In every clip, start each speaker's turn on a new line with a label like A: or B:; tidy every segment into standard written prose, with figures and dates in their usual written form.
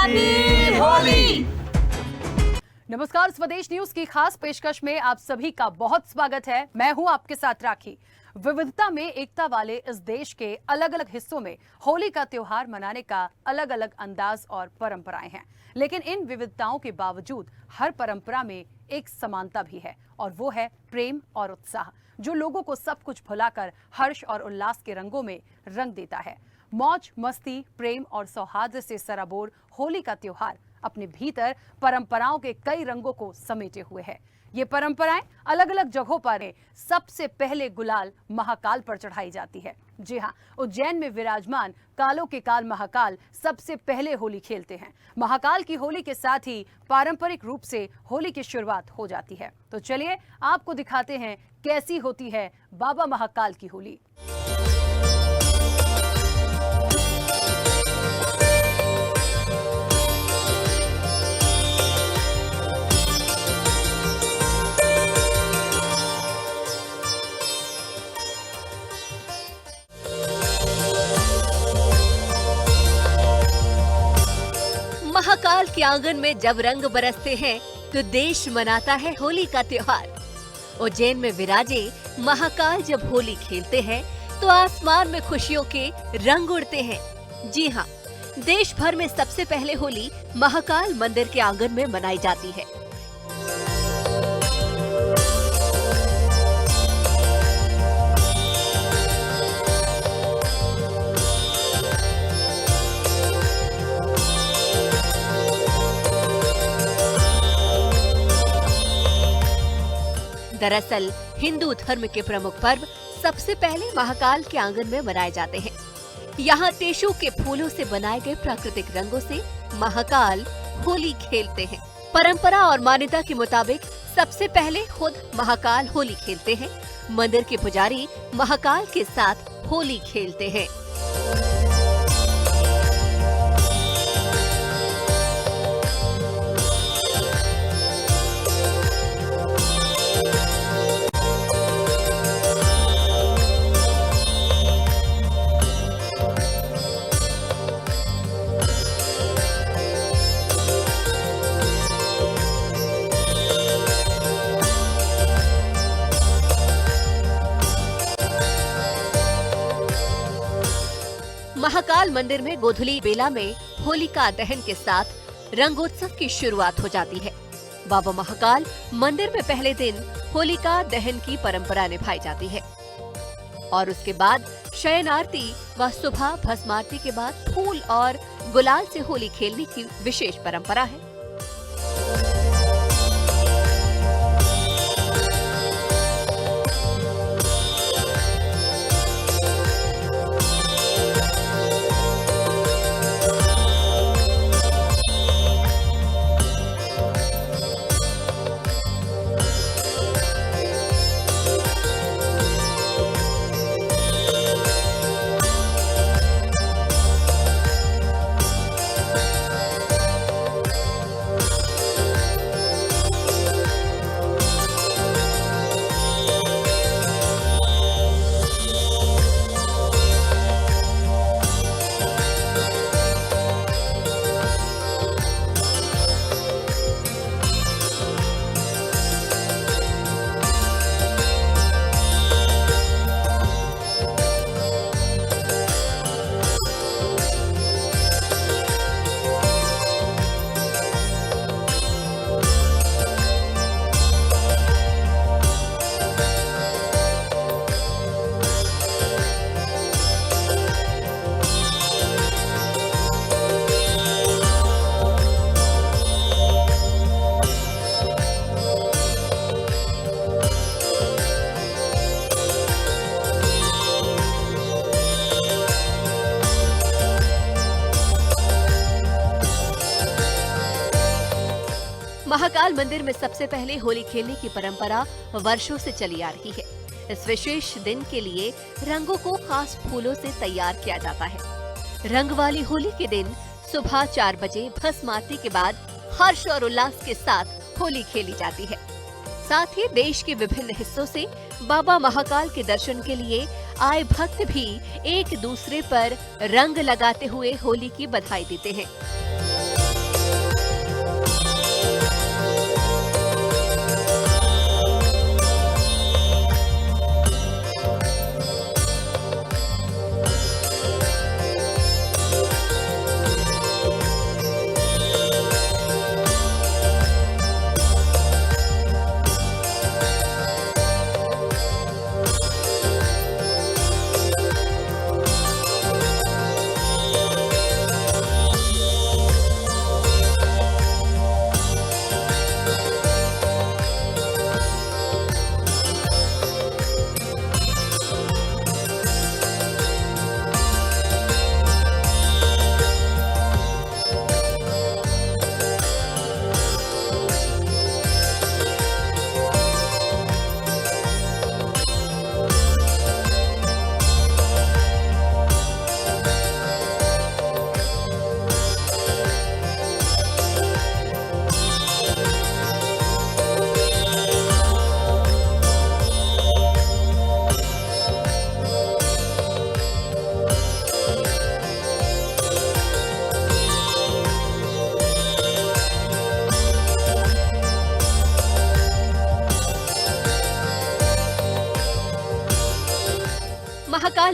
A: Happy Holi.
B: नमस्कार, स्वदेश news की खास पेशकश में आप सभी का बहुत स्वागत है। मैं हूं आपके साथ राखी। विविधता में एकता वाले इस देश के अलग अलग हिस्सों में होली का त्योहार मनाने का अलग अलग अंदाज और परंपराएं हैं, लेकिन इन विविधताओं के बावजूद हर परंपरा में एक समानता भी है, और वो है प्रेम और उत्साह, जो लोगों को सब कुछ भुलाकर हर्ष और उल्लास के रंगों में रंग देता है। मौज मस्ती, प्रेम और सौहार्द से सराबोर होली का त्योहार अपने भीतर परंपराओं के कई रंगों को समेटे हुए है। ये परंपराएं अलग अलग जगहों पर है। सबसे पहले गुलाल महाकाल पर चढ़ाई जाती है। जी हाँ, उज्जैन में विराजमान कालों के काल महाकाल सबसे पहले होली खेलते हैं। महाकाल की होली के साथ ही पारंपरिक रूप से होली की शुरुआत हो जाती है। तो चलिए आपको दिखाते हैं कैसी होती है बाबा महाकाल की होली।
A: महाकाल के आंगन में जब रंग बरसते हैं तो देश मनाता है होली का त्योहार। उज्जैन में विराजे महाकाल जब होली खेलते हैं तो आसमान में खुशियों के रंग उड़ते हैं। जी हाँ, देश भर में सबसे पहले होली महाकाल मंदिर के आंगन में मनाई जाती है। दरअसल हिंदू धर्म के प्रमुख पर्व सबसे पहले महाकाल के आंगन में मनाए जाते हैं। यहाँ टेशु के फूलों से बनाए गए प्राकृतिक रंगों से महाकाल होली खेलते हैं। परंपरा और मान्यता के मुताबिक सबसे पहले खुद महाकाल होली खेलते हैं। मंदिर के पुजारी महाकाल के साथ होली खेलते हैं। महाकाल मंदिर में गोधुली बेला में होलिका दहन के साथ रंगोत्सव की शुरुआत हो जाती है। बाबा महाकाल मंदिर में पहले दिन होलिका दहन की परंपरा निभाई जाती है और उसके बाद शयन आरती व सुबह भस्म आरती के बाद फूल और गुलाल से होली खेलने की विशेष परंपरा है। महाकाल मंदिर में सबसे पहले होली खेलने की परंपरा वर्षों से चली आ रही है। इस विशेष दिन के लिए रंगों को खास फूलों से तैयार किया जाता है। रंग वाली होली के दिन सुबह 4 बजे भस्म आरती के बाद हर्ष और उल्लास के साथ होली खेली जाती है। साथ ही देश के विभिन्न हिस्सों से बाबा महाकाल के दर्शन के लिए आए भक्त भी एक दूसरे पर रंग लगाते हुए होली की बधाई देते हैं।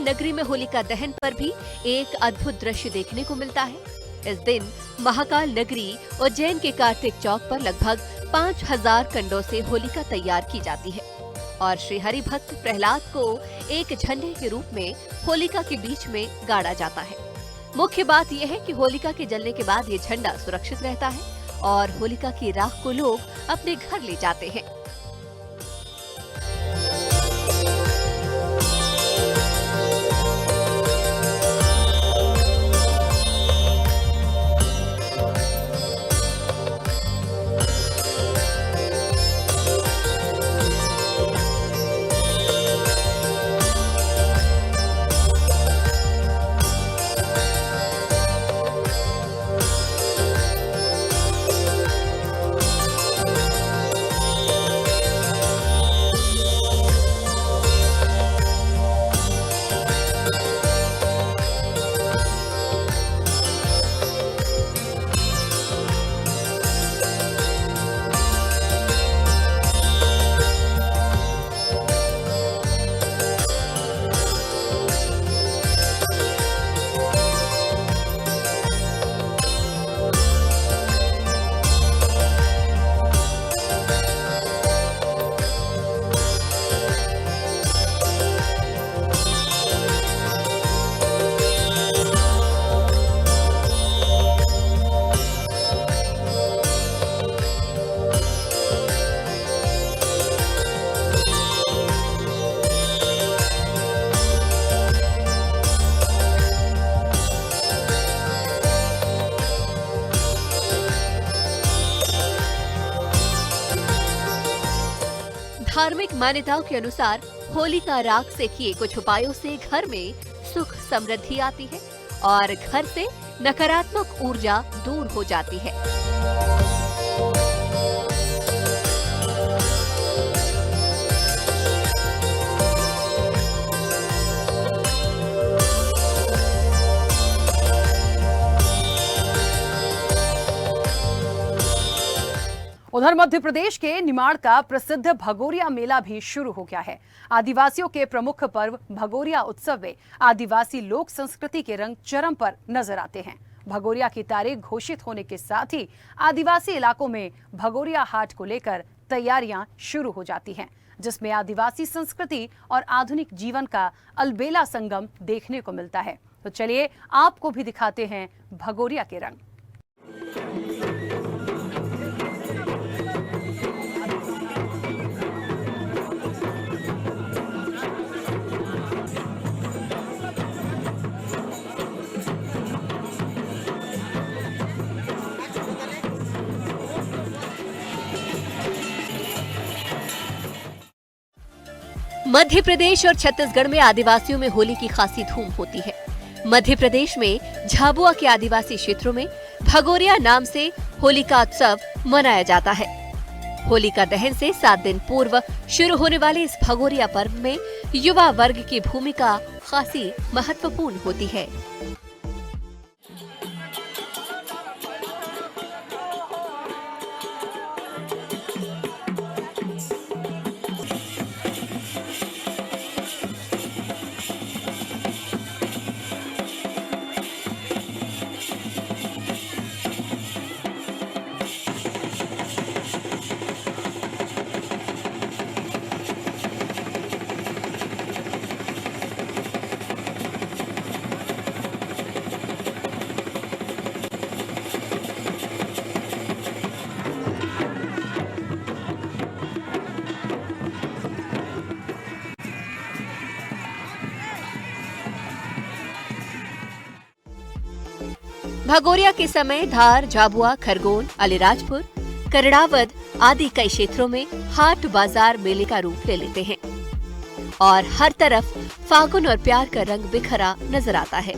A: महाकाल नगरी में होलिका दहन पर भी एक अद्भुत दृश्य देखने को मिलता है। इस दिन महाकाल नगरी उज्जैन के कार्तिक चौक पर लगभग 5000 कंडों से होलिका तैयार की जाती है और श्री हरि भक्त प्रहलाद को एक झंडे के रूप में होलिका के बीच में गाड़ा जाता है। मुख्य बात यह है कि होलिका के जलने के बाद ये झंडा सुरक्षित रहता है और होलिका की राख को लोग अपने घर ले जाते हैं। धार्मिक मान्यताओं के अनुसार होलिका राख से किए कुछ उपायों से घर में सुख समृद्धि आती है और घर से नकारात्मक ऊर्जा दूर हो जाती है।
B: उधर मध्य प्रदेश के निमाड़ का प्रसिद्ध भगोरिया मेला भी शुरू हो गया है। आदिवासियों के प्रमुख पर्व भगोरिया उत्सव में आदिवासी लोक संस्कृति के रंग चरम पर नजर आते हैं। भगोरिया की तारीख घोषित होने के साथ ही आदिवासी इलाकों में भगोरिया हाट को लेकर तैयारियां शुरू हो जाती हैं, जिसमें आदिवासी संस्कृति और आधुनिक जीवन का अलबेला संगम देखने को मिलता है। तो चलिए आपको भी दिखाते हैं भगोरिया के रंग।
A: मध्य प्रदेश और छत्तीसगढ़ में आदिवासियों में होली की खासी धूम होती है। मध्य प्रदेश में झाबुआ के आदिवासी क्षेत्रों में भगोरिया नाम से होलिका उत्सव मनाया जाता है। होलिका दहन से 7 दिन पूर्व शुरू होने वाले इस भगोरिया पर्व में युवा वर्ग की भूमिका खासी महत्वपूर्ण होती है। भगोरिया के समय धार, झाबुआ, खरगोन, अलीराजपुर, करड़ावद आदि कई क्षेत्रों में हाट बाजार मेले का रूप ले लेते हैं और हर तरफ फागुन और प्यार का रंग बिखरा नजर आता है।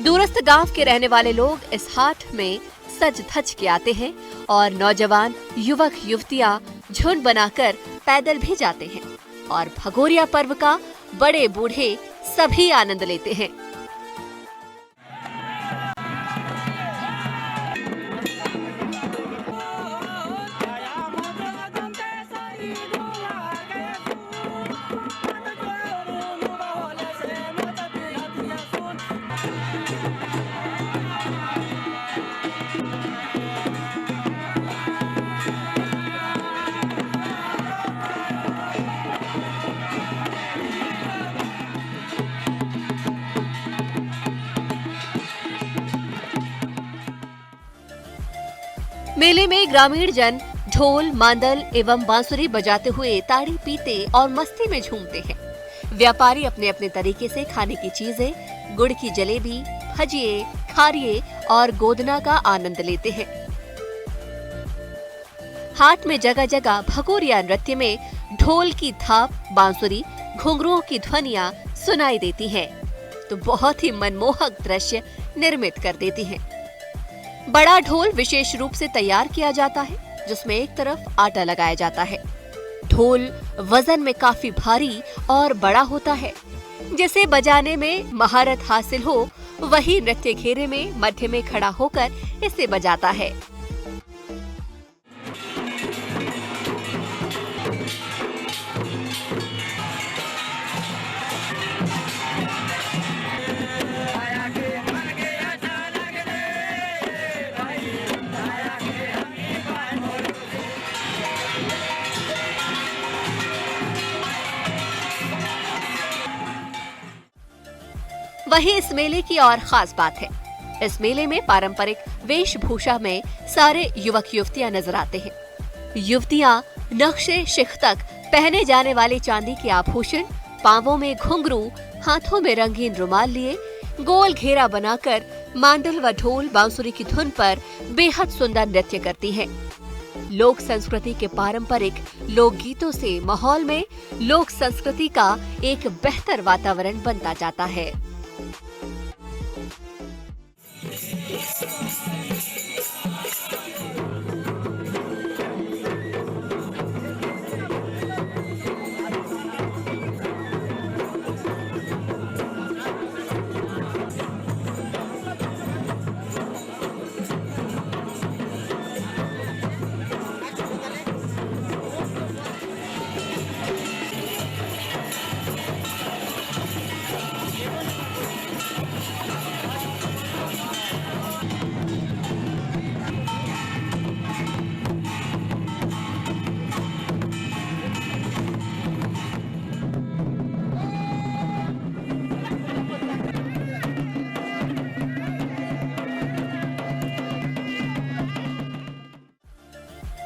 A: दूरस्थ गांव के रहने वाले लोग इस हाट में सज धज के आते हैं और नौजवान युवक युवतियां झुंड बनाकर पैदल भी जाते हैं और भगोरिया पर्व का बड़े बूढ़े सभी आनंद लेते हैं। मेले में ग्रामीण जन ढोल, मांदल एवं बांसुरी बजाते हुए ताड़ी पीते और मस्ती में झूमते हैं। व्यापारी अपने अपने तरीके से खाने की चीजें, गुड़ की जलेबी, भजिए, खारिये और गोदना का आनंद लेते हैं। हाट में जगह जगह भगोरिया नृत्य में ढोल की थाप, बांसुरी, घुंघरुओं की ध्वनियां सुनाई देती हैं, तो बहुत ही मनमोहक दृश्य निर्मित कर देती हैं। बड़ा ढोल विशेष रूप से तैयार किया जाता है, जिसमें एक तरफ आटा लगाया जाता है। ढोल वजन में काफी भारी और बड़ा होता है। जिसे बजाने में महारत हासिल हो, वही नृत्य घेरे में मध्य में खड़ा होकर इसे बजाता है। वही इस मेले की और खास बात है। इस मेले में पारंपरिक वेशभूषा में सारे युवक युवतियां नजर आते हैं। युवतियां नक्शे शिख तक पहने जाने वाले चांदी के आभूषण, पांवों में घुंघरू, हाथों में रंगीन रुमाल लिए गोल घेरा बनाकर मांडल व ढोल बांसुरी की धुन पर बेहद सुंदर नृत्य करती हैं। लोक संस्कृति के पारंपरिक लोकगीतों से माहौल में लोक संस्कृति का एक बेहतर वातावरण बनता जाता है।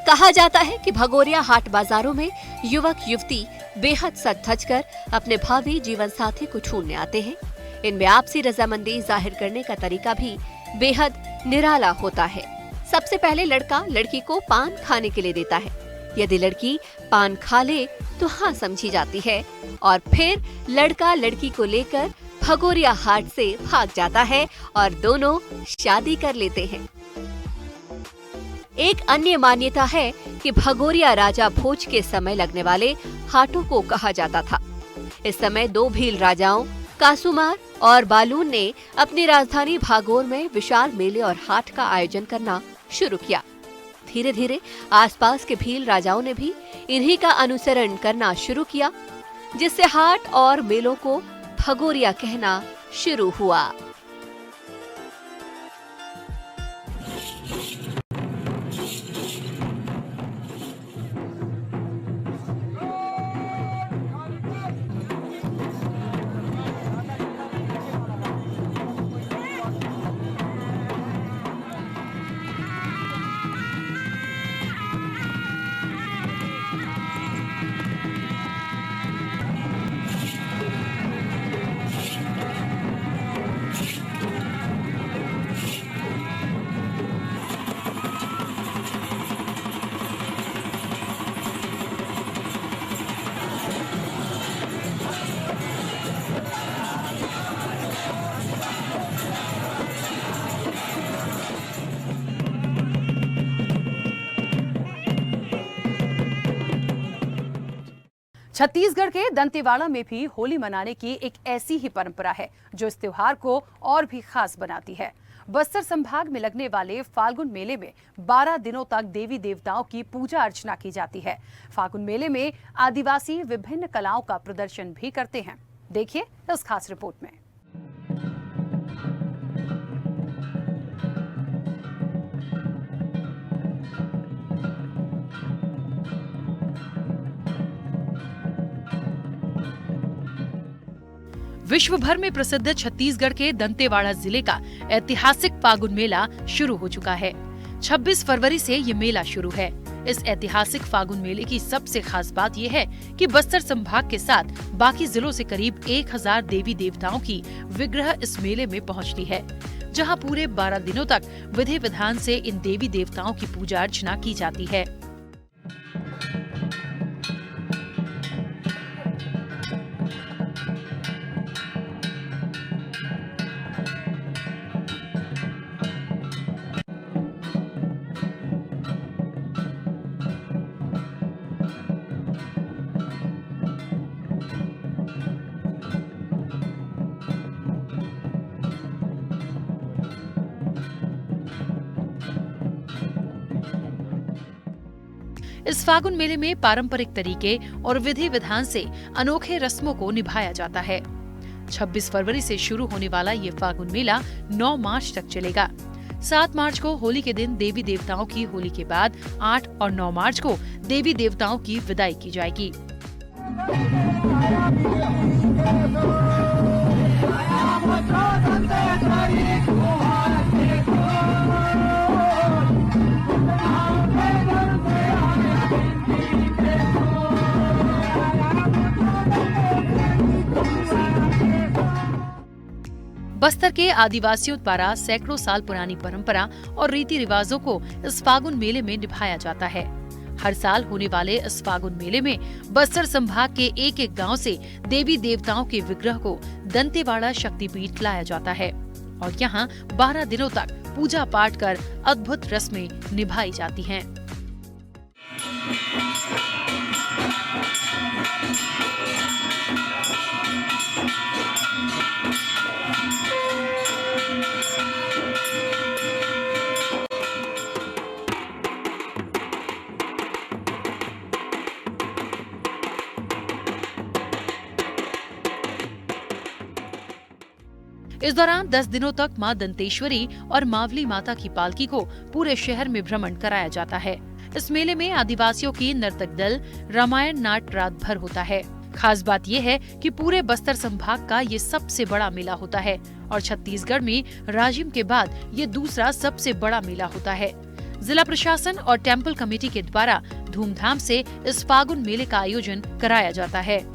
A: कहा जाता है कि भगोरिया हाट बाजारों में युवक युवती बेहद सज धज कर अपने भावी जीवन साथी को ढूंढने आते हैं। इनमें आपसी रजामंदी जाहिर करने का तरीका भी बेहद निराला होता है। सबसे पहले लड़का लड़की को पान खाने के लिए देता है। यदि लड़की पान खा ले तो हाँ समझी जाती है और फिर लड़का लड़की को लेकर भगोरिया हाट से भाग जाता है और दोनों शादी कर लेते हैं। एक अन्य मान्यता है कि भगोरिया राजा भोज के समय लगने वाले हाटों को कहा जाता था। इस समय दो भील राजाओं कासूमार और बालून ने अपनी राजधानी भागोर में विशाल मेले और हाट का आयोजन करना शुरू किया। धीरे धीरे आसपास के भील राजाओं ने भी इन्हीं का अनुसरण करना शुरू किया, जिससे हाट और मेलों को भगोरिया कहना शुरू हुआ।
B: छत्तीसगढ़ के दंतेवाड़ा में भी होली मनाने की एक ऐसी ही परंपरा है जो इस त्योहार को और भी खास बनाती है। बस्तर संभाग में लगने वाले फाल्गुन मेले में 12 दिनों तक देवी देवताओं की पूजा अर्चना की जाती है। फाल्गुन मेले में आदिवासी विभिन्न कलाओं का प्रदर्शन भी करते हैं। देखिए इस खास रिपोर्ट में। विश्व भर में प्रसिद्ध छत्तीसगढ़ के दंतेवाड़ा जिले का ऐतिहासिक फाल्गुन मेला शुरू हो चुका है। 26 फरवरी से ये मेला शुरू है। इस ऐतिहासिक फागुन मेले की सबसे खास बात ये है कि बस्तर संभाग के साथ बाकी जिलों से करीब 1000 देवी देवताओं की विग्रह इस मेले में पहुंचती है, जहां पूरे 12 दिनों तक विधि विधान से इन देवी देवताओं की पूजा अर्चना की जाती है। इस फागुन मेले में पारंपरिक तरीके और विधि विधान से अनोखे रस्मों को निभाया जाता है। 26 फरवरी से शुरू होने वाला ये फागुन मेला 9 मार्च तक चलेगा। 7 मार्च को होली के दिन देवी देवताओं की होली के बाद 8 और 9 मार्च को देवी देवताओं की विदाई की जाएगी। बस्तर के आदिवासियों द्वारा सैकड़ों साल पुरानी परंपरा और रीति रिवाजों को इस फागुन मेले में निभाया जाता है। हर साल होने वाले इस फागुन मेले में बस्तर संभाग के एक एक गांव से देवी देवताओं के विग्रह को दंतेवाड़ा शक्तिपीठ लाया जाता है और यहां 12 दिनों तक पूजा पाठ कर अद्भुत रस्में निभाई जाती हैं। इस दौरान 10 दिनों तक मां दंतेश्वरी और मावली माता की पालकी को पूरे शहर में भ्रमण कराया जाता है। इस मेले में आदिवासियों की नर्तक दल रामायण नाट रात भर होता है। खास बात यह है कि पूरे बस्तर संभाग का ये सबसे बड़ा मेला होता है और छत्तीसगढ़ में राजिम के बाद ये दूसरा सबसे बड़ा मेला होता है। जिला प्रशासन और टेम्पल कमेटी के द्वारा धूमधाम से इस फागुन मेले का आयोजन कराया जाता है।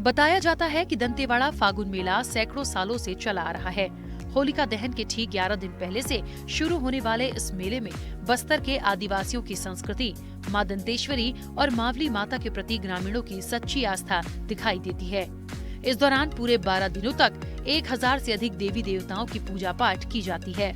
B: बताया जाता है कि दंतेवाड़ा फागुन मेला सैकड़ों सालों से चला आ रहा है। होलिका दहन के ठीक 11 दिन पहले से शुरू होने वाले इस मेले में बस्तर के आदिवासियों की संस्कृति, मां दंतेश्वरी और मावली माता के प्रति ग्रामीणों की सच्ची आस्था दिखाई देती है। इस दौरान पूरे 12 दिनों तक 1000 से अधिक देवी देवताओं की पूजा पाठ की जाती है।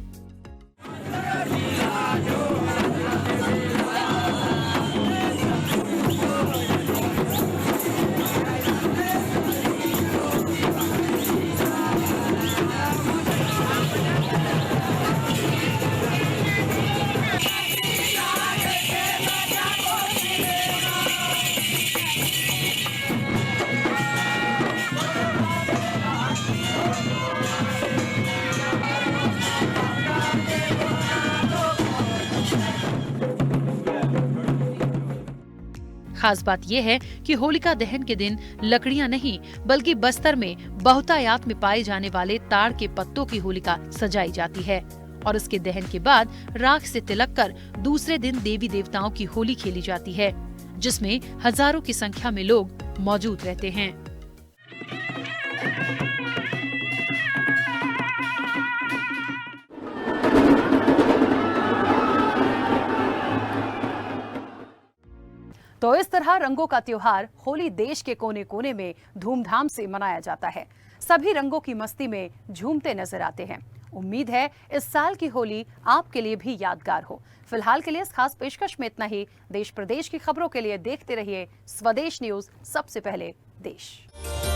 B: खास बात यह है कि होलिका दहन के दिन लकड़ियां नहीं बल्कि बस्तर में बहुतायात में पाए जाने वाले ताड़ के पत्तों की होलिका सजाई जाती है और इसके दहन के बाद राख से तिलक कर दूसरे दिन देवी देवताओं की होली खेली जाती है, जिसमें हजारों की संख्या में लोग मौजूद रहते हैं। तो इस तरह रंगों का त्योहार होली देश के कोने कोने में धूमधाम से मनाया जाता है। सभी रंगों की मस्ती में झूमते नजर आते हैं। उम्मीद है इस साल की होली आपके लिए भी यादगार हो। फिलहाल के लिए इस खास पेशकश में इतना ही। देश प्रदेश की खबरों के लिए देखते रहिए स्वदेश न्यूज, सबसे पहले देश।